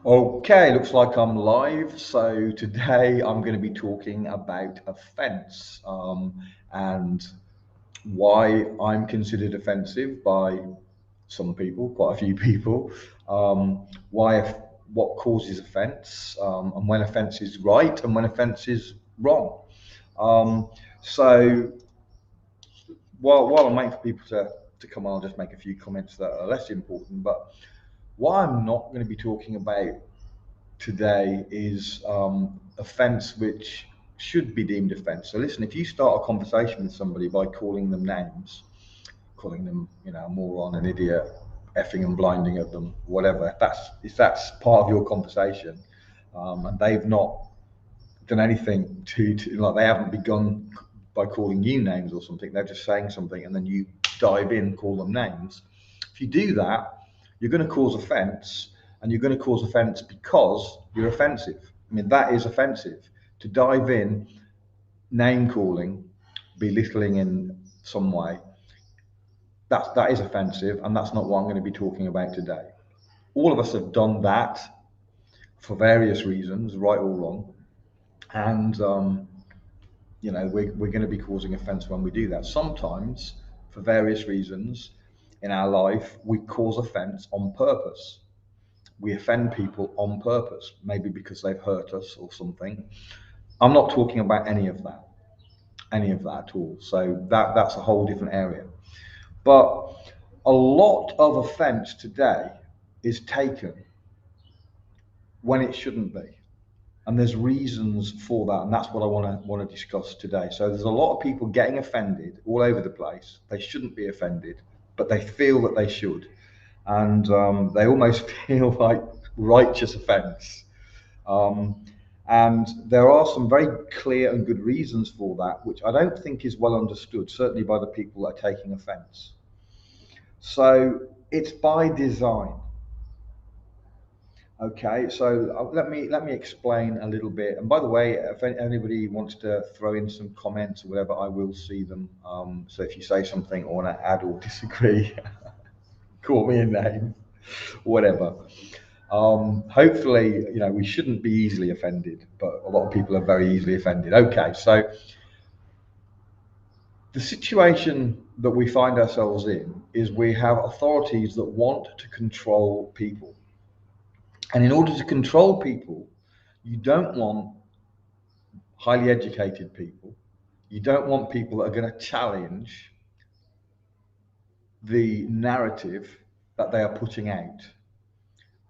Okay, looks like I'm live. So today I'm going to be talking about offence and why I'm considered offensive by some people, quite a few people. Why, what causes offence, and when offence is right and when offence is wrong. Um, so while I'm waiting for people to come on, I'll just make a few comments that are less important. But what I'm not going to be talking about today is offence which should be deemed offence. So listen, if you start a conversation with somebody by calling them names, calling them, a moron, an idiot, effing and blinding at them, whatever, if that's part of your conversation, and they've not done anything like they haven't begun by calling you names or something, they're just saying something and then you dive in, call them names. If you do that, you're going to cause offence, and you're going to cause offence because you're offensive. I mean, that is offensive. To dive in, name calling, belittling in some way, that is offensive, and that's not what I'm going to be talking about today. All of us have done that for various reasons, right or wrong, and we're going to be causing offence when we do that. Sometimes, for various reasons in our life, we cause offence on purpose. We offend people on purpose, maybe because they've hurt us or something. I'm not talking about any of that at all. So that's a whole different area. But a lot of offence today is taken when it shouldn't be. And there's reasons for that, and that's what I want to discuss today. So there's a lot of people getting offended all over the place. They shouldn't be offended, but they feel that they should, and they almost feel like righteous offence. Um, and there are some very clear and good reasons for that, which I don't think is well understood, certainly by the people that are taking offence. So it's by design. Okay, so let me explain a little bit. And by the way, if anybody wants to throw in some comments or whatever, I will see them. So if you say something or want to add or disagree, call me a name, whatever. Hopefully, we shouldn't be easily offended, but a lot of people are very easily offended. Okay, so the situation that we find ourselves in is we have authorities that want to control people. And in order to control people, you don't want highly educated people. You don't want people that are going to challenge the narrative that they are putting out.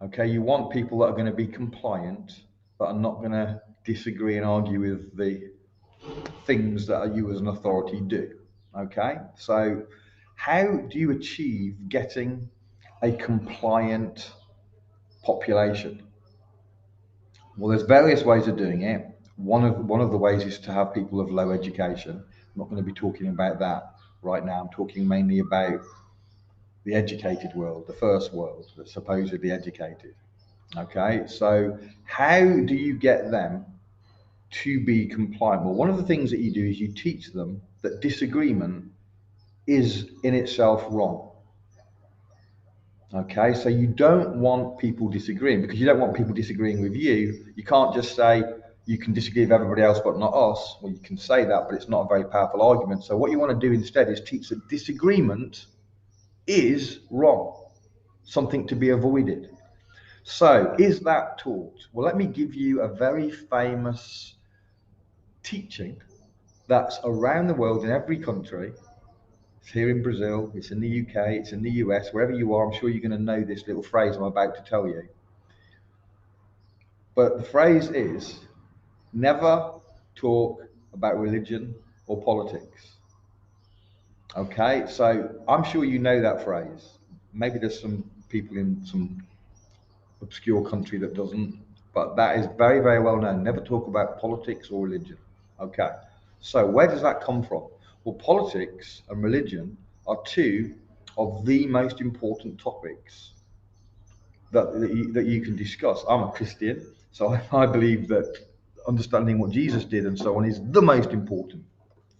Okay, you want people that are going to be compliant, but are not going to disagree and argue with the things that you as an authority do. Okay, so how do you achieve getting a compliant population? Well, there's various ways of doing it. One of the ways is to have people of low education. I'm not going to be talking about that right now. I'm talking mainly about the educated world, the first world, that's supposedly educated. Okay, so how do you get them to be compliant? Well, one of the things that you do is you teach them that disagreement is in itself wrong. Okay, so you don't want people disagreeing because you don't want people disagreeing with you. You can't just say you can disagree with everybody else but not us. Well, you can say that, but it's not a very powerful argument. So what you want to do instead is teach that disagreement is wrong, something to be avoided. So is that taught? Well, let me give you a very famous teaching that's around the world in every country. It's here in Brazil, it's in the UK, it's in the US, wherever you are, I'm sure you're going to know this little phrase I'm about to tell you. But the phrase is never talk about religion or politics. Okay, so I'm sure you know that phrase. Maybe there's some people in some obscure country that doesn't, but that is very, very well known. Never talk about politics or religion. Okay, so where does that come from? Well, politics and religion are two of the most important topics that you can discuss. I'm a Christian, so I believe that understanding what Jesus did and so on is the most important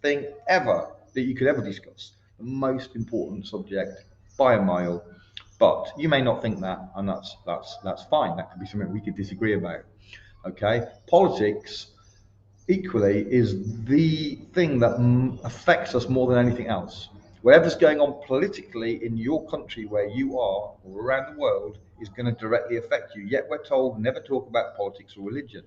thing ever that you could ever discuss. The most important subject by a mile. But you may not think that, and that's fine. That could be something we could disagree about. Okay, politics equally is the thing that affects us more than anything else. Whatever's going on politically in your country where you are or around the world is going to directly affect you. Yet we're told never talk about politics or religion.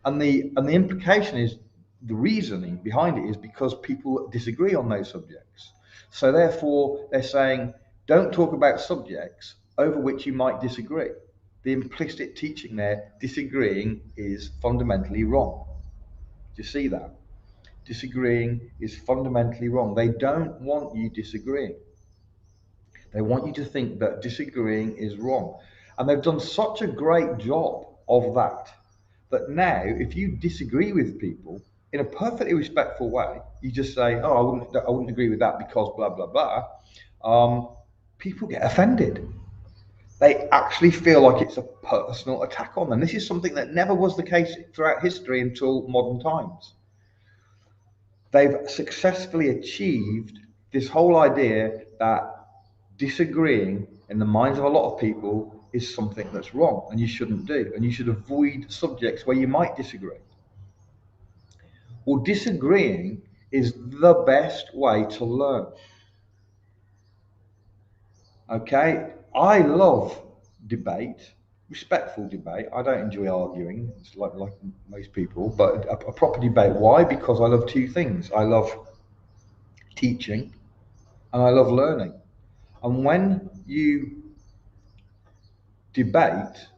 And the implication is, the reasoning behind it is because people disagree on those subjects. So therefore they're saying don't talk about subjects over which you might disagree. The implicit teaching there, disagreeing is fundamentally wrong. Do you see that? Disagreeing is fundamentally wrong. They don't want you disagreeing. They want you to think that disagreeing is wrong. And they've done such a great job of that, that now if you disagree with people in a perfectly respectful way, you just say, oh, I wouldn't agree with that because blah, blah, blah. People get offended. They actually feel like it's a personal attack on them. This is something that never was the case throughout history until modern times. They've successfully achieved this whole idea that disagreeing in the minds of a lot of people is something that's wrong and you shouldn't do, and you should avoid subjects where you might disagree. Well, disagreeing is the best way to learn. Okay, I love debate, respectful debate. I don't enjoy arguing, it's like most people, but a proper debate. Why? Because I love two things. I love teaching and I love learning. And when you debate,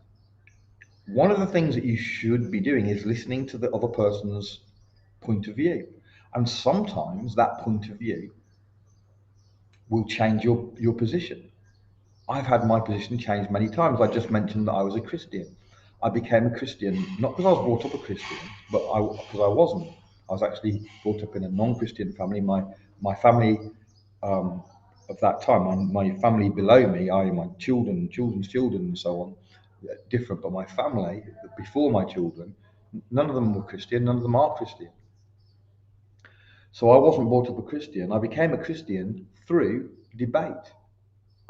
one of the things that you should be doing is listening to the other person's point of view. And sometimes that point of view will change your position. I've had my position changed many times. I just mentioned that I was a Christian. I became a Christian, not because I was brought up a Christian, but because I wasn't. I was actually brought up in a non-Christian family. My family of that time, my family below me, my children, children's children, and so on, different. But my family before my children, none of them were Christian. None of them are Christian. So I wasn't brought up a Christian. I became a Christian through debate.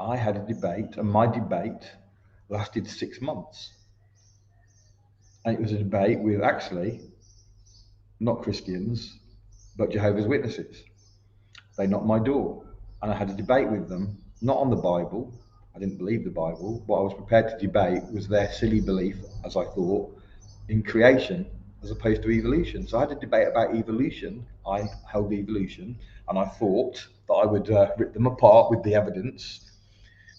I had a debate, and my debate lasted 6 months. And it was a debate with actually not Christians, but Jehovah's Witnesses. They knocked my door, and I had a debate with them, not on the Bible. I didn't believe the Bible. What I was prepared to debate was their silly belief, as I thought, in creation as opposed to evolution. So I had a debate about evolution. I held evolution, and I thought that I would rip them apart with the evidence.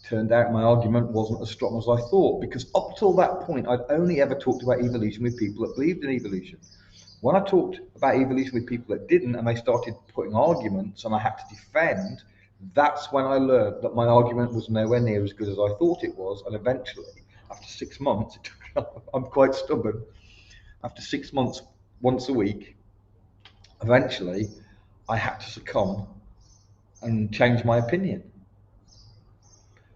Turned out my argument wasn't as strong as I thought, because up till that point, I'd only ever talked about evolution with people that believed in evolution. When I talked about evolution with people that didn't, and they started putting arguments and I had to defend, that's when I learned that my argument was nowhere near as good as I thought it was. And eventually, after 6 months, I'm quite stubborn. After 6 months, once a week, eventually I had to succumb and change my opinion.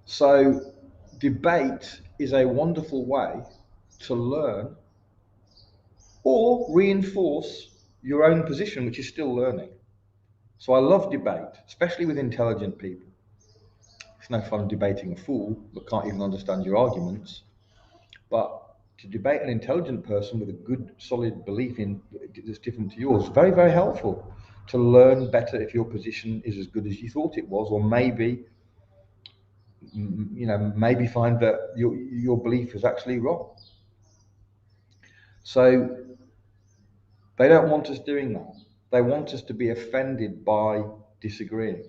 So debate is a wonderful way to learn or reinforce your own position, which is still learning. So I love debate, especially with intelligent people. It's no fun debating a fool that can't even understand your arguments. But to debate an intelligent person with a good, solid belief in that's different to yours is very, very helpful to learn better if your position is as good as you thought it was, or maybe find that your belief is actually wrong. So they don't want us doing that. They want us to be offended by disagreeing.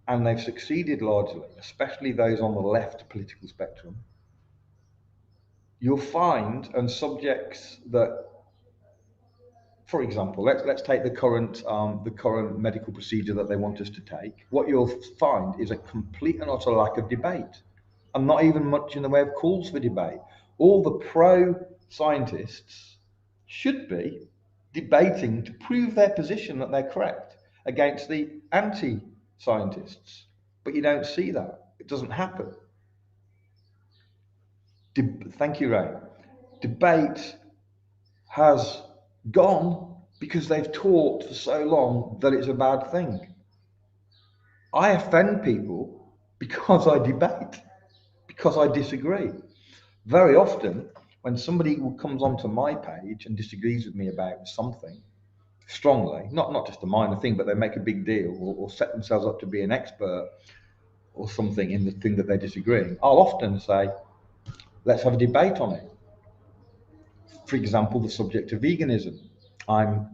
And they've succeeded largely, especially those on the left political spectrum. You'll find, and subjects that, for example, let's take the current medical procedure that they want us to take. What you'll find is a complete and utter lack of debate, and not even much in the way of calls for debate. All the pro-scientists should be debating to prove their position that they're correct against the anti-scientists, but you don't see that. It doesn't happen. Thank you, Ray. Debate has gone because they've taught for so long that it's a bad thing. I offend people because I debate. because I disagree. Very often, when somebody comes onto my page and disagrees with me about something strongly, not just a minor thing, but they make a big deal or set themselves up to be an expert or something in the thing that they're disagreeing, I'll often say, let's have a debate on it. For example, the subject of veganism. I'm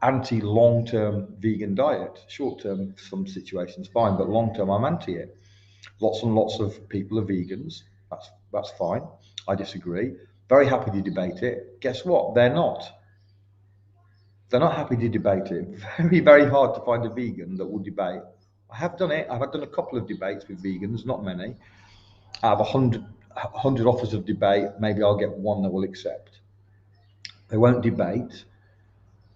anti long-term vegan diet. Short-term, some situations fine, but long-term, I'm anti it. Lots and lots of people are vegans. That's fine. I disagree. Very happy to debate it. Guess what? They're not. They're not happy to debate it. Very, very hard to find a vegan that will debate. I have done it. I've done a couple of debates with vegans, not many. Out of 100 offers of debate, maybe I'll get one that will accept. They won't debate.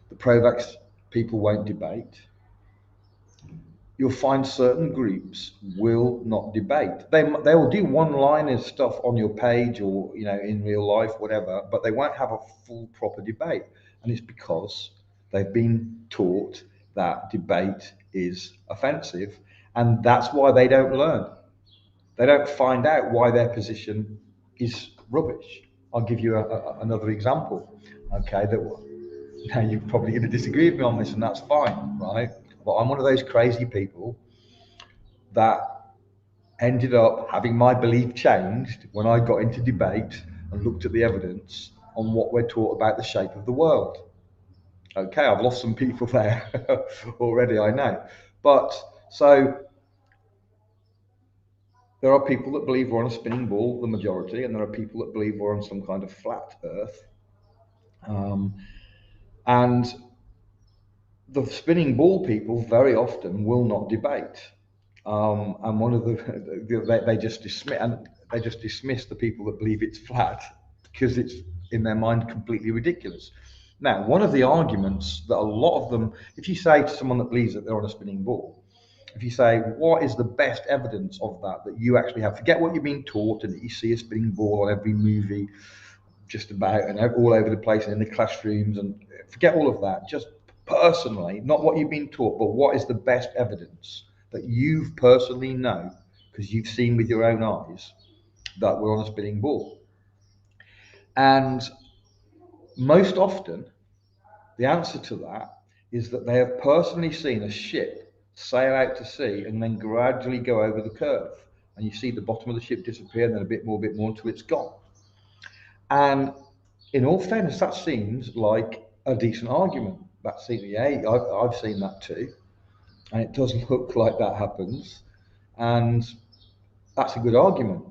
The pro-vax people won't debate. You'll find certain groups will not debate. They will do one-liner stuff on your page or in real life, whatever, but they won't have a full proper debate. And it's because they've been taught that debate is offensive, and that's why they don't learn. They don't find out why their position is rubbish. I'll give you another example. Okay, now you're probably going to disagree with me on this, and that's fine, right? But I'm one of those crazy people that ended up having my belief changed when I got into debate and looked at the evidence on what we're taught about the shape of the world. Okay, I've lost some people there already, I know. But so there are people that believe we're on a spinning ball, the majority, and there are people that believe we're on some kind of flat earth. And the spinning ball people very often will not debate. And one of they just dismiss the people that believe it's flat because it's in their mind completely ridiculous. Now, one of the arguments that a lot of them, if you say to someone that believes that they're on a spinning ball, if you say, what is the best evidence of that you actually have? Forget what you're being taught and that you see a spinning ball on every movie, just about, and all over the place and in the classrooms, and forget all of that. Just personally, not what you've been taught, but what is the best evidence that you've personally know, because you've seen with your own eyes, that we're on a spinning ball. And most often, the answer to that is that they have personally seen a ship sail out to sea and then gradually go over the curve. And you see the bottom of the ship disappear, and then a bit more until it's gone. And in all fairness, that seems like a decent argument. That seems, yeah, I've seen that too. And it doesn't look like that happens. And that's a good argument.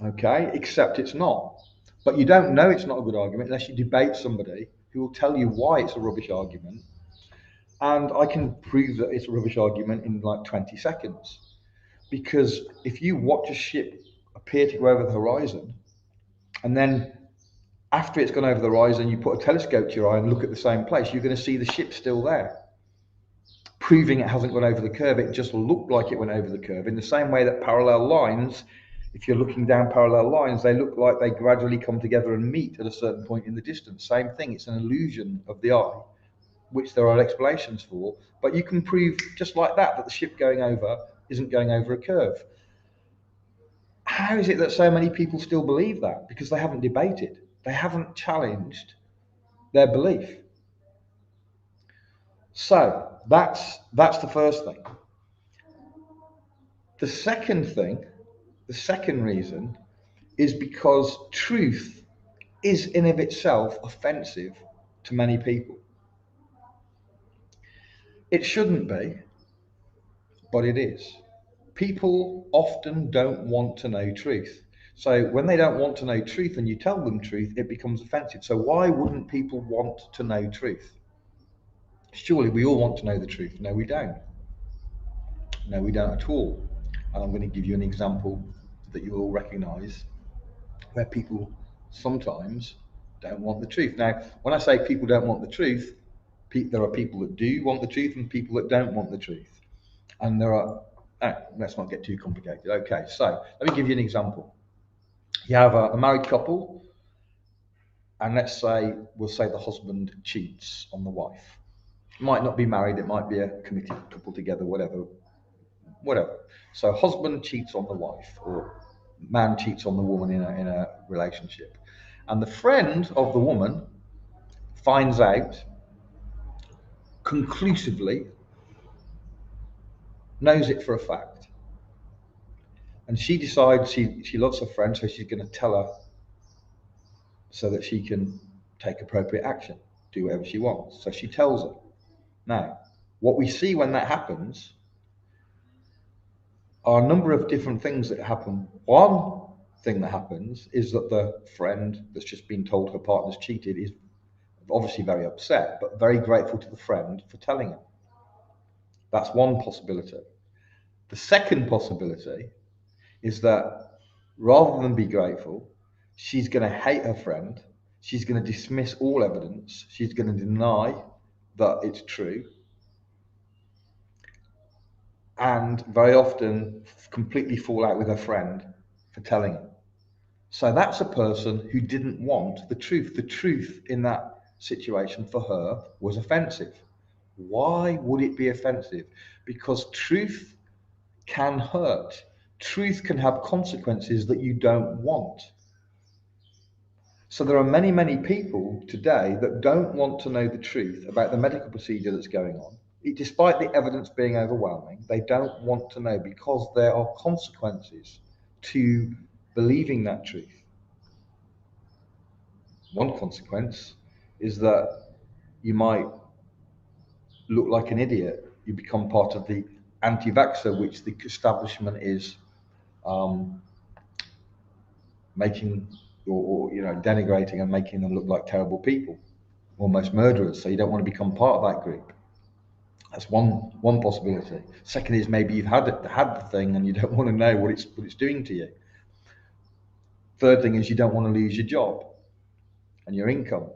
Okay, except it's not. But you don't know it's not a good argument unless you debate somebody who will tell you why it's a rubbish argument. And I can prove that it's a rubbish argument in like 20 seconds. Because if you watch a ship appear to go over the horizon, and then after it's gone over the horizon, you put a telescope to your eye and look at the same place, you're going to see the ship still there, proving it hasn't gone over the curve. It just looked like it went over the curve. In the same way that parallel lines, if you're looking down parallel lines, they look like they gradually come together and meet at a certain point in the distance. Same thing, it's an illusion of the eye, which there are explanations for, but you can prove just like that the ship going over isn't going over a curve. How is it that so many people still believe that? Because they haven't debated. They haven't challenged their belief. So that's the first thing. The second reason is because truth is in of itself offensive to many people. It shouldn't be, but it is. People often don't want to know truth. So when they don't want to know truth and you tell them truth, it becomes offensive. So why wouldn't people want to know truth? Surely we all want to know the truth. No, we don't. No, we don't at all. And I'm going to give you an example that you all recognize where people sometimes don't want the truth. Now, when I say people don't want the truth, there are people that do want the truth and people that don't want the truth. And there are, let's not get too complicated. Okay, so let me give you an example. You have a married couple, and we'll say the husband cheats on the wife. It might not be married, it might be a committed couple together, whatever. whatever. So husband cheats on the wife, or man cheats on the woman in a relationship. And the friend of the woman finds out conclusively, knows it for a fact. And she decides she loves her friend, so she's going to tell her so that she can take appropriate action, do whatever she wants. So she tells her. Now, what we see when that happens are a number of different things that happen. One thing that happens is that the friend that's just been told her partner's cheated is obviously very upset, but very grateful to the friend for telling her. That's one possibility. The second possibility is that rather than be grateful, she's going to hate her friend. She's going to dismiss all evidence. She's going to deny that it's true. And very often completely fall out with her friend for telling her. So that's a person who didn't want the truth. The truth in that situation for her was offensive. Why would it be offensive? Because truth can hurt. Truth can have consequences that you don't want. So there are many, many people today that don't want to know the truth about the medical procedure that's going on. Despite the evidence being overwhelming, they don't want to know because there are consequences to believing that truth. One consequence is that you might look like an idiot. You become part of the anti-vaxxer, which the establishment is making or denigrating and making them look like terrible people, almost murderers. So you don't want to become part of that group. That's one possibility. Second is maybe you've had the thing and you don't want to know what it's doing to you. Third thing is you don't want to lose your job and your income,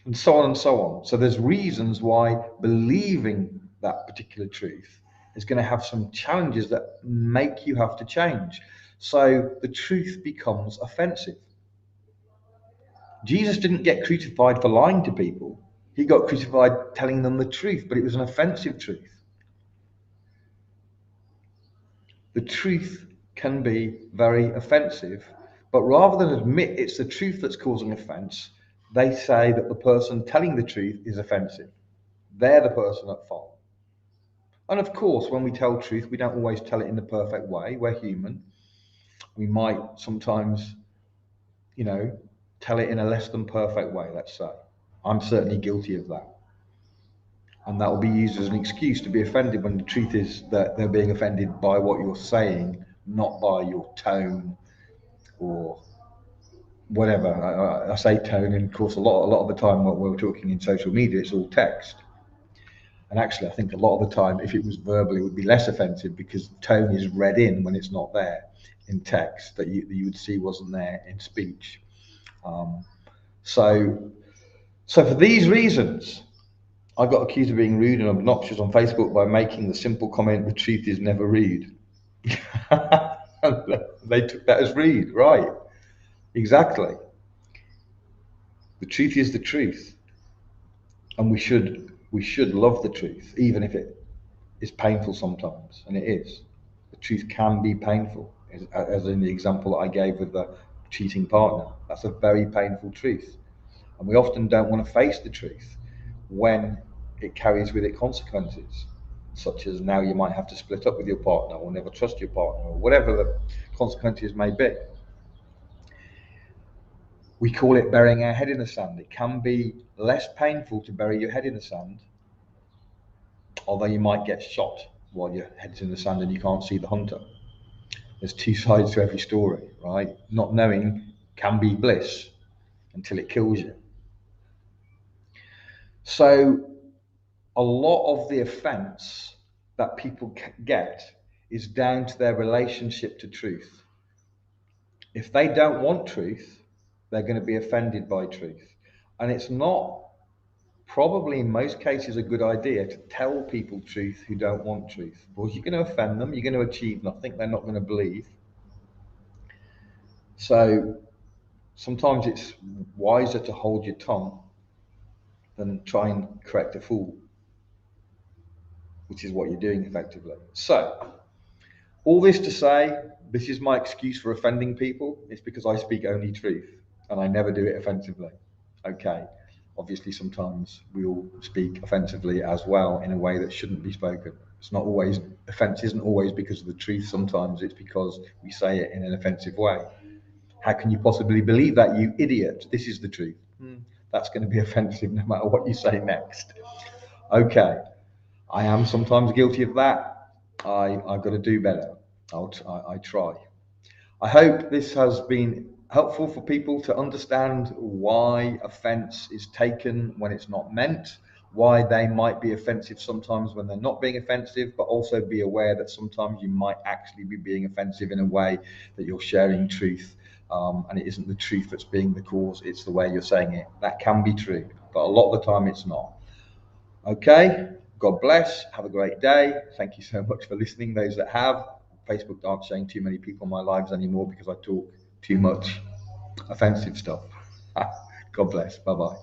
and so on and so on. So there's reasons why believing that particular truth is going to have some challenges that make you have to change. So the truth becomes offensive. Jesus didn't get crucified for lying to people. He got crucified telling them the truth, but it was an offensive truth. The truth can be very offensive, but rather than admit it's the truth that's causing offense, they say that the person telling the truth is offensive. They're the person at fault. And of course, when we tell truth, we don't always tell it in the perfect way. We're human. We might sometimes, tell it in a less than perfect way, let's say. I'm certainly guilty of that. And that will be used as an excuse to be offended when the truth is that they're being offended by what you're saying, not by your tone or whatever. I say tone, and of course, a lot of the time when we're talking in social media, it's all text. And actually, I think a lot of the time, if it was verbal, it would be less offensive because tone is read in when it's not there in text that you would see wasn't there in speech. So for these reasons, I got accused of being rude and obnoxious on Facebook by making the simple comment, "The truth is never rude." They took that as rude, right? Exactly. The truth is the truth, and we should love the truth, even if it is painful sometimes, and it is. The truth can be painful, as in the example that I gave with the cheating partner. That's a very painful truth, and we often don't want to face the truth when it carries with it consequences, such as now you might have to split up with your partner or never trust your partner or whatever the consequences may be. We call it burying our head in the sand. It can be less painful to bury your head in the sand, although you might get shot while your head's in the sand and you can't see the hunter. There's two sides to every story, right? Not knowing can be bliss until it kills you. So a lot of the offense that people get is down to their relationship to truth. If they don't want truth, they're going to be offended by truth. And it's not probably in most cases a good idea to tell people truth who don't want truth, because you're going to offend them, you're going to achieve nothing, they're not going to believe. So sometimes it's wiser to hold your tongue than try and correct a fool, which is what you're doing effectively. So All this to say, this is my excuse for offending people. It's because I speak only truth and I never do it offensively. Okay. Obviously, sometimes we all speak offensively as well in a way that shouldn't be spoken. It's not always, offense isn't always because of the truth. Sometimes it's because we say it in an offensive way. How can you possibly believe that, you idiot? This is the truth. That's going to be offensive no matter what you say next. Okay. I am sometimes guilty of that. I've got to do better. I try. I hope this has been helpful for people to understand why offence is taken when it's not meant, why they might be offensive sometimes when they're not being offensive, but also be aware that sometimes you might actually be being offensive in a way that you're sharing truth. And it isn't the truth that's being the cause, it's the way you're saying it. That can be true, but a lot of the time it's not. Okay, God bless. Have a great day. Thank you so much for listening. Those that have, Facebook aren't showing too many people my lives anymore because I talk too much offensive stuff. God bless. Bye bye.